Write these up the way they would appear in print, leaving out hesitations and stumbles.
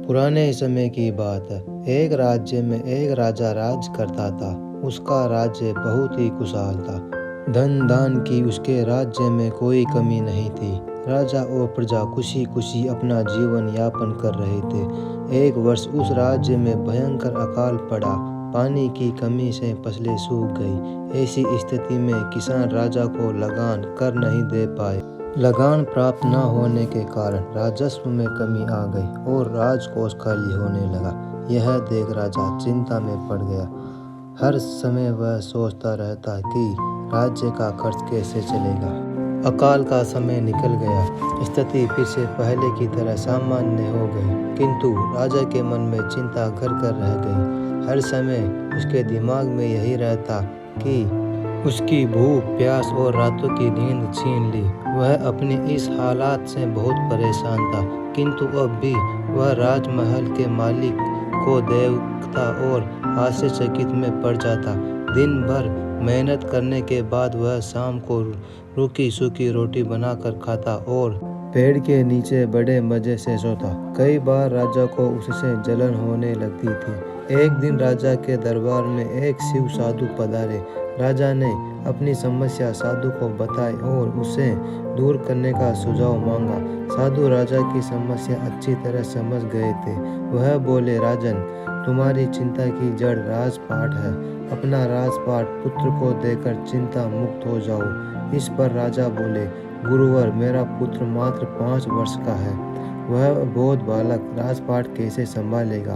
पुराने समय की बात है। एक राज्य में एक राजा राज करता था। उसका राज्य बहुत ही खुशहाल था। धन दान की उसके राज्य में कोई कमी नहीं थी। राजा और प्रजा खुशी खुशी अपना जीवन यापन कर रहे थे। एक वर्ष उस राज्य में भयंकर अकाल पड़ा। पानी की कमी से फसलें सूख गई। ऐसी स्थिति में किसान राजा को लगान कर नहीं दे पाए। लगान प्राप्त न होने के कारण राजस्व में कमी आ गई और राजकोष खाली होने लगा। यह देख राजा चिंता में पड़ गया। हर समय वह सोचता रहता कि राज्य का खर्च कैसे चलेगा। अकाल का समय निकल गया। स्थिति फिर से पहले की तरह सामान्य हो गई, किंतु राजा के मन में चिंता घर कर रह गई। हर समय उसके दिमाग में यही रहता कि उसकी भूख प्यास और रातों की नींद छीन ली। वह अपनी इस हालात से बहुत परेशान था, किंतु अब भी वह राजमहल के मालिक को देखता और आश्चर्यचकित में पड़ जाता। दिन भर मेहनत करने के बाद वह शाम को रूखी सूखी रोटी बनाकर खाता और पेड़ के नीचे बड़े मजे से सोता। कई बार राजा को उससे जलन होने लगती थी। एक दिन राजा के दरबार में एक शिव साधु पधारे। राजा ने अपनी समस्या साधु को बताई और उसे दूर करने का सुझाव मांगा। साधु राजा की समस्या अच्छी तरह समझ गए थे। वह बोले, राजन, तुम्हारी चिंता की जड़ राजपाट है। अपना राजपाट पुत्र को देकर चिंता मुक्त हो जाओ। इस पर राजा बोले, गुरुवर, मेरा पुत्र मात्र 5 वर्ष का है। वह बोध बालक राजपाट कैसे संभालेगा?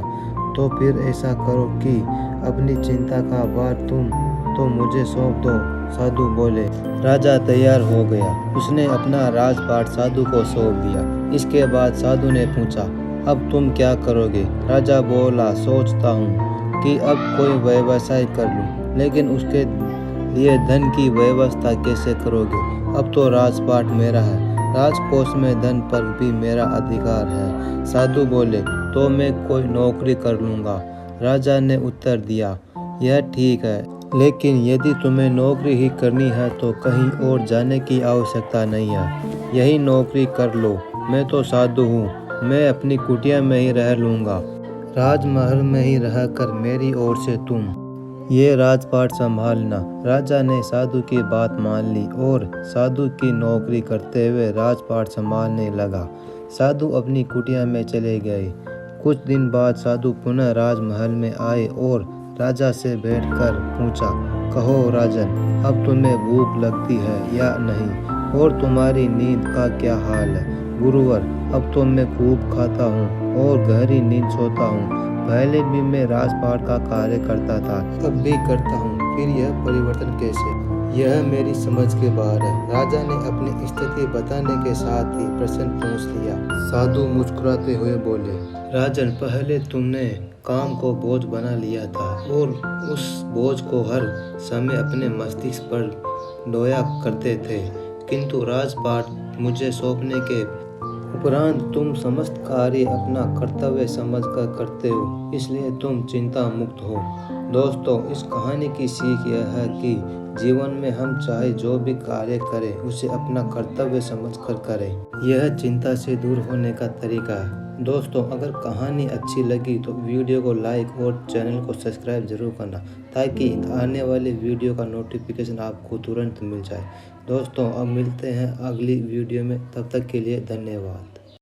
तो फिर ऐसा करो कि अपनी चिंता का भार तुम तो मुझे सौंप दो। साधु बोले। राजा तैयार हो गया। उसने अपना राजपाट साधु को सौंप दिया। इसके बाद साधु ने पूछा, अब तुम क्या करोगे? राजा बोला, सोचता हूँ कि अब कोई व्यवसाय कर लूँ, लेकिन उसके लिए धन की व्यवस्था कैसे करोगे? अब तो राजपाट मेरा है, राजकोष में धन पर भी मेरा अधिकार है। साधु बोले, तो मैं कोई नौकरी कर लूँगा। राजा ने उत्तर दिया, यह ठीक है, लेकिन यदि तुम्हें नौकरी ही करनी है तो कहीं और जाने की आवश्यकता नहीं है। यही नौकरी कर लो। मैं तो साधु हूँ, मैं अपनी कुटिया में ही रह लूँगा। राजमहल में ही रहकर मेरी ओर से तुम ये राजपाट संभालना। राजा ने साधु की बात मान ली और साधु की नौकरी करते हुए राजपाट संभालने लगा। साधु अपनी कुटिया में चले गए। कुछ दिन बाद साधु पुनः राजमहल में आए और राजा से बैठकर पूछा, कहो राजन, अब तुम्हें भूख लगती है या नहीं? और तुम्हारी नींद का क्या हाल है? गुरुवर, अब तो मैं खूब खाता हूँ और गहरी नींद सोता हूँ। पहले भी मैं राजपाट का कार्य करता था, अब भी करता हूँ, फिर यह परिवर्तन कैसे? यह मेरी समझ के बाहर है। राजा ने अपनी स्थिति बताने के साथ ही प्रश्न पूछ लिया। साधु मुस्कुराते हुए बोले, राजन, पहले तुमने काम को बोझ बना लिया था और उस बोझ को हर समय अपने मस्तिष्क पर ढोया करते थे, किंतु राजपाट मुझे सौंपने के उपरांत तुम समस्त कार्य अपना कर्तव्य समझकर करते हो, इसलिए तुम चिंता मुक्त हो। दोस्तों, इस कहानी की सीख यह है कि जीवन में हम चाहे जो भी कार्य करें उसे अपना कर्तव्य समझकर करें। यह चिंता से दूर होने का तरीका है। दोस्तों, अगर कहानी अच्छी लगी तो वीडियो को लाइक और चैनल को सब्सक्राइब जरूर करना, ताकि आने वाले वीडियो का नोटिफिकेशन आपको तुरंत मिल जाए। दोस्तों, अब मिलते हैं अगली वीडियो में, तब तक के लिए धन्यवाद।